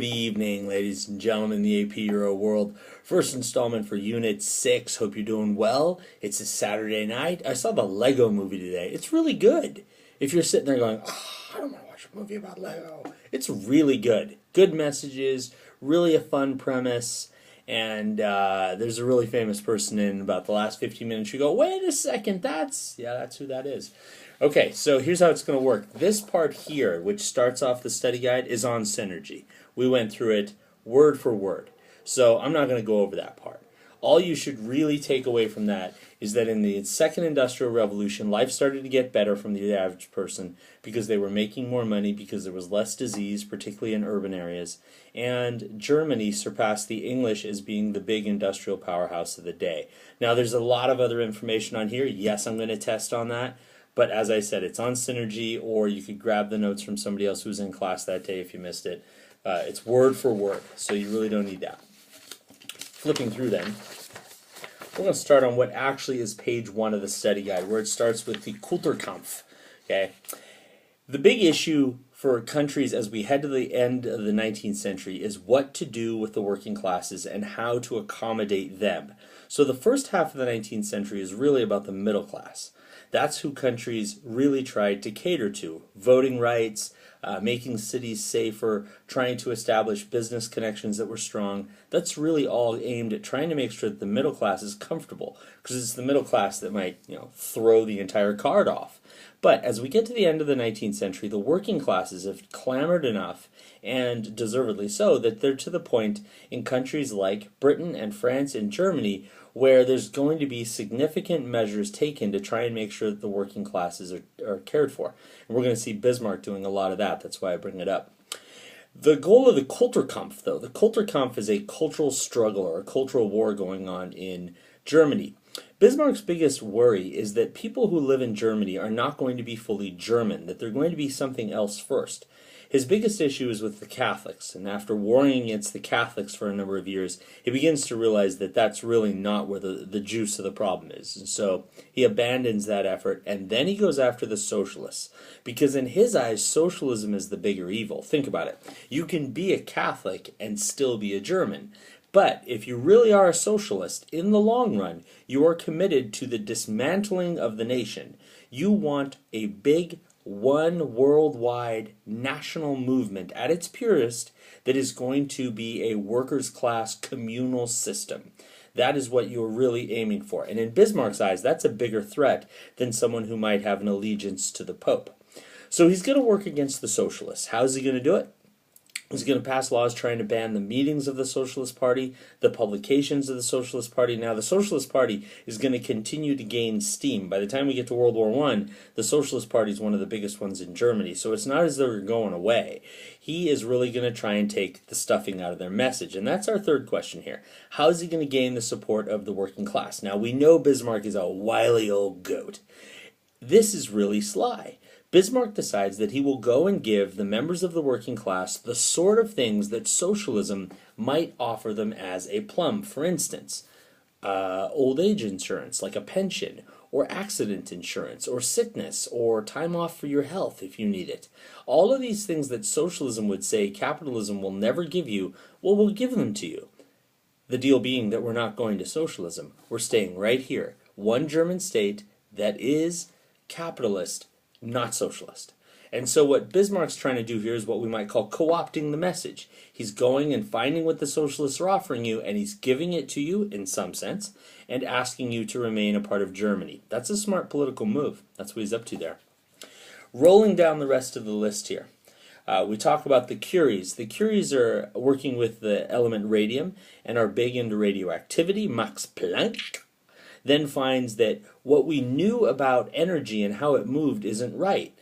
Good evening, ladies and gentlemen, the AP Euro World. First installment for Unit 6. Hope you're doing well. It's a Saturday night. I saw the Lego movie today. It's really good. If you're sitting there going, I don't want to watch a movie about Lego. It's really good. Good messages, really a fun premise, and there's a really famous person in about the last 15 minutes. You go, wait a second, that's who that is. Okay, so here's how it's going to work. This part here, which starts off the study guide, is on synergy. We went through it word for word. So I'm not going to go over that part. All you should really take away from that is that in the second industrial revolution, life started to get better from the average person because they were making more money, because there was less disease, particularly in urban areas, and Germany surpassed the English as being the big industrial powerhouse of the day. Now, there's a lot of other information on here. Yes, I'm going to test on that. But as I said, it's on Synergy, or you could grab the notes from somebody else who was in class that day if you missed it. It's word for word, so you really don't need that. Flipping through then, we're going to start on what actually is page 1 of the study guide, where it starts with the Kulturkampf. Okay? The big issue for countries as we head to the end of the 19th century is what to do with the working classes and how to accommodate them. So the first half of the 19th century is really about the middle class. That's who countries really tried to cater to. Voting rights, making cities safer, trying to establish business connections that were strong. That's really all aimed at trying to make sure that the middle class is comfortable, because it's the middle class that might, throw the entire card off. But as we get to the end of the 19th century, the working classes have clamored enough, and deservedly so, that they're to the point in countries like Britain and France and Germany where there's going to be significant measures taken to try and make sure that the working classes are cared for. And we're going to see Bismarck doing a lot of that. That's why I bring it up. The goal of the Kulturkampf, though, the Kulturkampf is a cultural struggle or a cultural war going on in Germany. Bismarck's biggest worry is that people who live in Germany are not going to be fully German, that they're going to be something else first. His biggest issue is with the Catholics, and after warring against the Catholics for a number of years, he begins to realize that that's really not where the juice of the problem is. And so he abandons that effort, and then he goes after the socialists, because in his eyes, socialism is the bigger evil. Think about it. You can be a Catholic and still be a German. But if you really are a socialist, in the long run, you are committed to the dismantling of the nation. You want a big, one worldwide national movement at its purest that is going to be a workers' class communal system. That is what you're really aiming for. And in Bismarck's eyes, that's a bigger threat than someone who might have an allegiance to the Pope. So he's going to work against the socialists. How is he going to do it? He's going to pass laws trying to ban the meetings of the Socialist Party, the publications of the Socialist Party. Now, the Socialist Party is going to continue to gain steam. By the time we get to World War I, the Socialist Party is one of the biggest ones in Germany, so it's not as though they're going away. He is really going to try and take the stuffing out of their message, and that's our third question here. How is he going to gain the support of the working class? Now, we know Bismarck is a wily old goat. This is really sly. Bismarck decides that he will go and give the members of the working class the sort of things that socialism might offer them as a plum. For instance, old age insurance, like a pension, or accident insurance, or sickness, or time off for your health if you need it. All of these things that socialism would say capitalism will never give you, well, we'll give them to you. The deal being that we're not going to socialism. We're staying right here. One German state that is capitalist, not socialist. And so what Bismarck's trying to do here is what we might call co-opting the message. He's going and finding what the socialists are offering you, and he's giving it to you in some sense, and asking you to remain a part of Germany. That's a smart political move. That's what he's up to there. Rolling down the rest of the list here. We talk about the Curies. The Curies are working with the element radium and are big into radioactivity. Max Planck then finds that what we knew about energy and how it moved isn't right.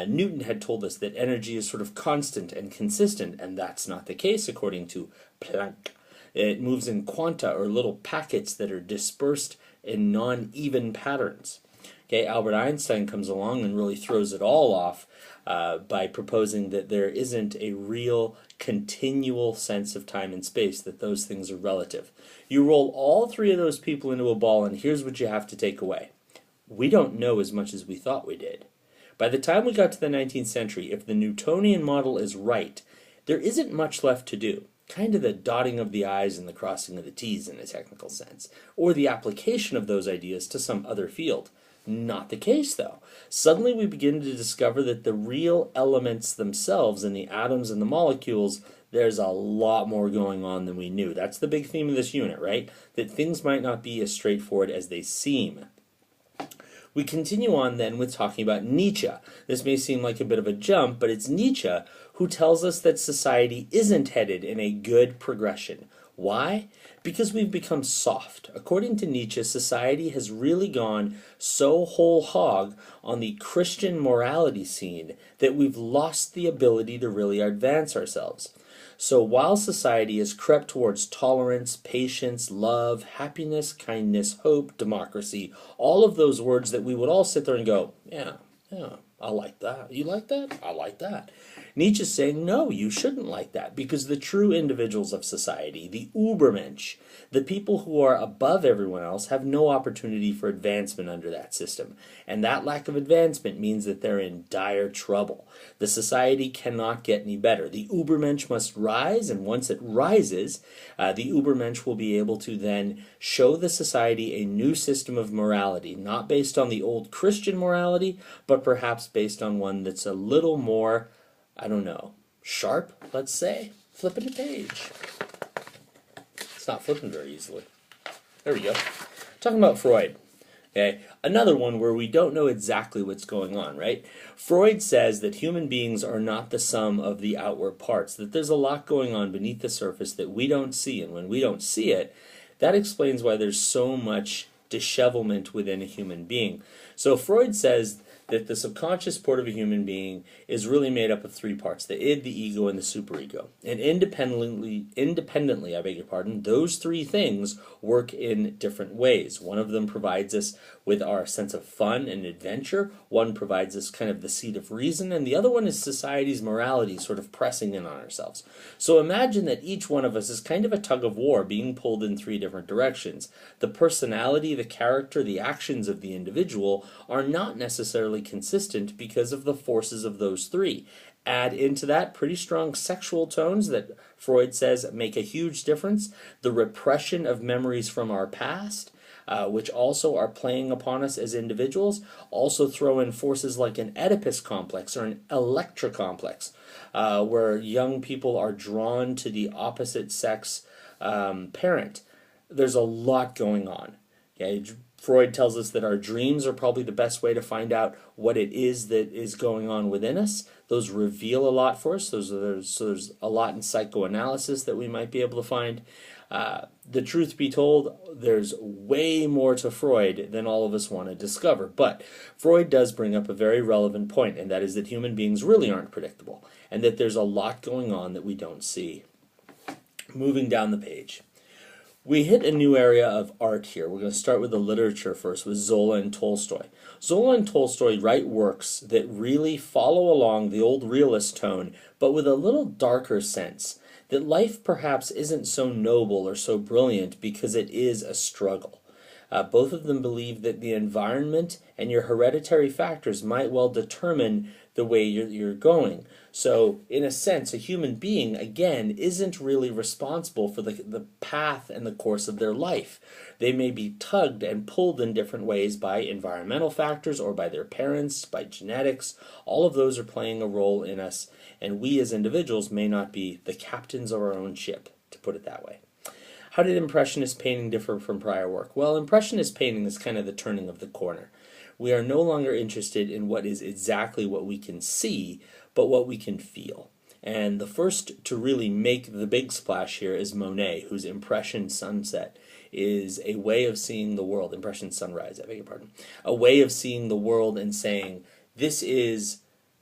Newton had told us that energy is sort of constant and consistent, and that's not the case according to Planck. It moves in quanta, or little packets that are dispersed in non-even patterns. Okay, Albert Einstein comes along and really throws it all off by proposing that there isn't a real continual sense of time and space, that those things are relative. You roll all three of those people into a ball, and here's what you have to take away. We don't know as much as we thought we did. By the time we got to the 19th century, if the Newtonian model is right, there isn't much left to do. Kind of the dotting of the I's and the crossing of the T's in a technical sense, or the application of those ideas to some other field. Not the case, though. Suddenly we begin to discover that the real elements themselves and the atoms and the molecules, there's a lot more going on than we knew. That's the big theme of this unit, right? That things might not be as straightforward as they seem. We continue on then with talking about Nietzsche. This may seem like a bit of a jump, but it's Nietzsche who tells us that society isn't headed in a good progression. Why? Because we've become soft. According to Nietzsche, society has really gone so whole hog on the Christian morality scene that we've lost the ability to really advance ourselves. So while society has crept towards tolerance, patience, love, happiness, kindness, hope, democracy, all of those words that we would all sit there and go, yeah, I like that. You like that? I like that. Nietzsche's saying, no, you shouldn't like that, because the true individuals of society, the Übermensch, the people who are above everyone else, have no opportunity for advancement under that system. And that lack of advancement means that they're in dire trouble. The society cannot get any better. The Übermensch must rise, and once it rises, the Übermensch will be able to then show the society a new system of morality, not based on the old Christian morality, but perhaps based on one that's a little more, I don't know, sharp, let's say. Flipping a page. It's not flipping very easily. There we go. Talking about Freud. Okay, another one where we don't know exactly what's going on, right? Freud says that human beings are not the sum of the outward parts, that there's a lot going on beneath the surface that we don't see, and when we don't see it, that explains why there's so much dishevelment within a human being. So Freud says that the subconscious part of a human being is really made up of three parts: the id, the ego, and the superego. And independently, I beg your pardon, those three things work in different ways. One of them provides us with our sense of fun and adventure. One provides us kind of the seat of reason, and the other one is society's morality sort of pressing in on ourselves. So imagine that each one of us is kind of a tug of war being pulled in three different directions. The personality, the character, the actions of the individual are not necessarily consistent because of the forces of those three. Add into that pretty strong sexual tones that Freud says make a huge difference, the repression of memories from our past, which also are playing upon us as individuals. Also throw in forces like an Oedipus complex or an Electra complex, where young people are drawn to the opposite sex parent. There's a lot going on. Okay? Freud tells us that our dreams are probably the best way to find out what it is that is going on within us. Those reveal a lot for us. So there's a lot in psychoanalysis that we might be able to find. The truth be told, there's way more to Freud than all of us want to discover. But Freud does bring up a very relevant point, and that is that human beings really aren't predictable, and that there's a lot going on that we don't see. Moving down the page. We hit a new area of art here. We're going to start with the literature first, with Zola and Tolstoy. Zola and Tolstoy write works that really follow along the old realist tone, but with a little darker sense, that life perhaps isn't so noble or so brilliant because it is a struggle. Both of them believe that the environment and your hereditary factors might well determine the way you're going. So, in a sense, a human being, again, isn't really responsible for the path and the course of their life. They may be tugged and pulled in different ways by environmental factors or by their parents, by genetics. All of those are playing a role in us, and we as individuals may not be the captains of our own ship, to put it that way. How did Impressionist painting differ from prior work? Well, Impressionist painting is kind of the turning of the corner. We are no longer interested in what is exactly what we can see, but what we can feel. And the first to really make the big splash here is Monet, whose Impression Sunset is a way of seeing the world. Impression Sunrise, I beg your pardon. A way of seeing the world and saying, this is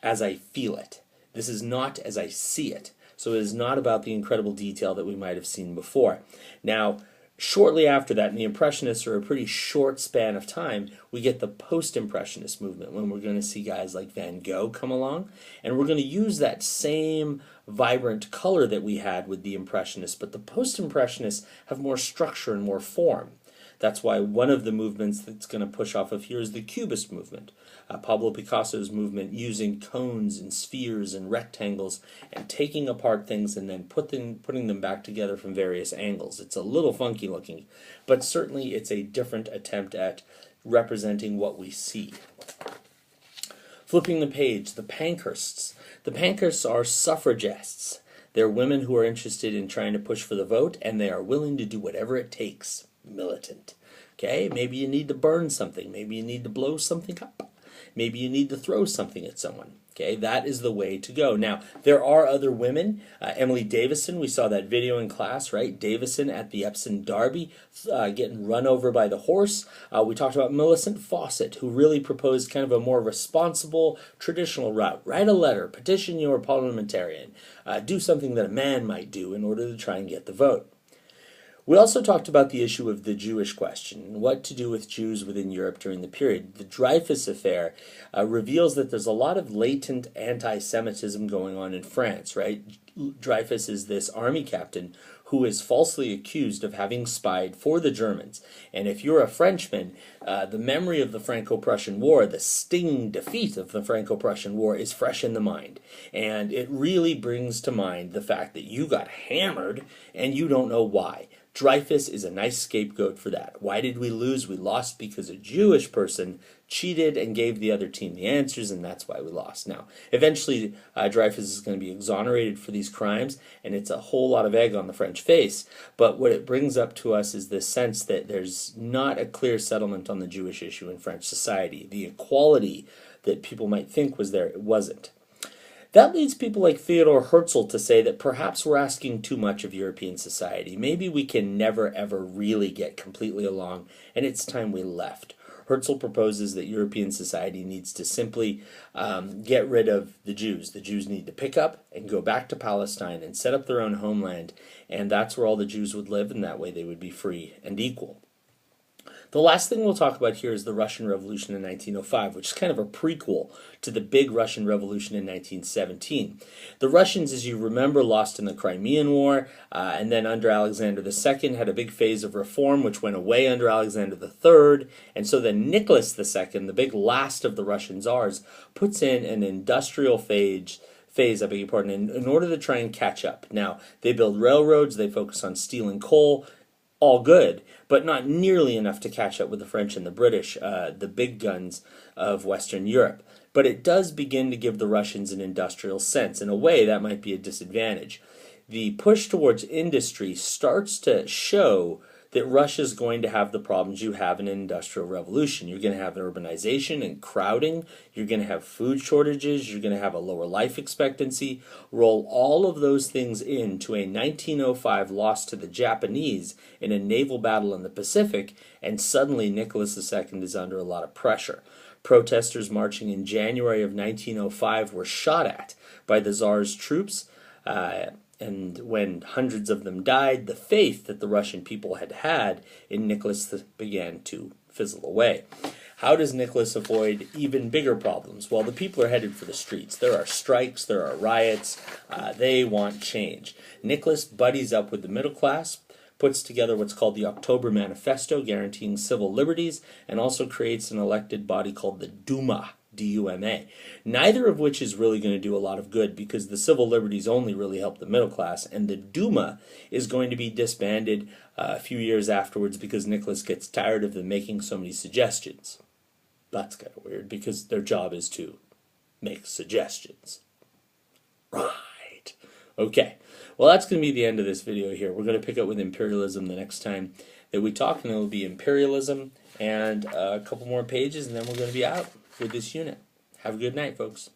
as I feel it. This is not as I see it. So it is not about the incredible detail that we might have seen before. Now, shortly after that, in the Impressionists, or a pretty short span of time, we get the Post-Impressionist movement, when we're going to see guys like Van Gogh come along, and we're going to use that same vibrant color that we had with the Impressionists, but the Post-Impressionists have more structure and more form. That's why one of the movements that's going to push off of here is the Cubist movement. Pablo Picasso's movement using cones and spheres and rectangles and taking apart things and then putting them back together from various angles. It's a little funky looking, but certainly it's a different attempt at representing what we see. Flipping the page, the Pankhursts. The Pankhursts are suffragists. They're women who are interested in trying to push for the vote, and they are willing to do whatever it takes. Militant. Okay, maybe you need to burn something. Maybe you need to blow something up. Maybe you need to throw something at someone. Okay, that is the way to go. Now, there are other women. Emily Davison, we saw that video in class, right? Davison at the Epsom Derby, getting run over by the horse. We talked about Millicent Fawcett, who really proposed kind of a more responsible, traditional route. Write a letter, petition your parliamentarian, do something that a man might do in order to try and get the vote. We also talked about the issue of the Jewish question and what to do with Jews within Europe during the period. The Dreyfus affair reveals that there's a lot of latent anti-Semitism going on in France, right? Dreyfus is this army captain who is falsely accused of having spied for the Germans. And if you're a Frenchman, the memory of the Franco-Prussian War, the stinging defeat of the Franco-Prussian War is fresh in the mind. And it really brings to mind the fact that you got hammered and you don't know why. Dreyfus is a nice scapegoat for that. Why did we lose? We lost because a Jewish person cheated and gave the other team the answers, and that's why we lost. Now, eventually, Dreyfus is going to be exonerated for these crimes, and it's a whole lot of egg on the French face. But what it brings up to us is this sense that there's not a clear settlement on the Jewish issue in French society. The equality that people might think was there, it wasn't. That leads people like Theodor Herzl to say that perhaps we're asking too much of European society. Maybe we can never, ever really get completely along, and it's time we left. Herzl proposes that European society needs to simply get rid of the Jews. The Jews need to pick up and go back to Palestine and set up their own homeland, and that's where all the Jews would live, and that way they would be free and equal. The last thing we'll talk about here is the Russian Revolution in 1905, which is kind of a prequel to the big Russian Revolution in 1917. The Russians, as you remember, lost in the Crimean War, and then under Alexander II had a big phase of reform, which went away under Alexander III, and so then Nicholas II, the big last of the Russian czars, puts in an industrial phase, in order to try and catch up. Now, they build railroads, they focus on steel and coal, all good, but not nearly enough to catch up with the French and the British, the big guns of Western Europe. But it does begin to give the Russians an industrial sense. In a way, that might be a disadvantage. The push towards industry starts to show that Russia's going to have the problems you have in an industrial revolution. You're going to have urbanization and crowding. You're going to have food shortages. You're going to have a lower life expectancy. Roll all of those things into a 1905 loss to the Japanese in a naval battle in the Pacific, and suddenly Nicholas II is under a lot of pressure. Protesters marching in January of 1905 were shot at by the Tsar's troops, and when hundreds of them died, the faith that the Russian people had had in Nicholas began to fizzle away. How does Nicholas avoid even bigger problems? Well, the people are headed for the streets. There are strikes, there are riots, they want change. Nicholas buddies up with the middle class, puts together what's called the October Manifesto, guaranteeing civil liberties, and also creates an elected body called the Duma, D-U-M-A, neither of which is really going to do a lot of good because the civil liberties only really help the middle class, and the Duma is going to be disbanded a few years afterwards because Nicholas gets tired of them making so many suggestions. That's kind of weird because their job is to make suggestions. Right. Okay. Well, that's going to be the end of this video here. We're going to pick up with imperialism the next time that we talk, and it will be imperialism and a couple more pages, and then we're going to be out with this unit. Have a good night, folks.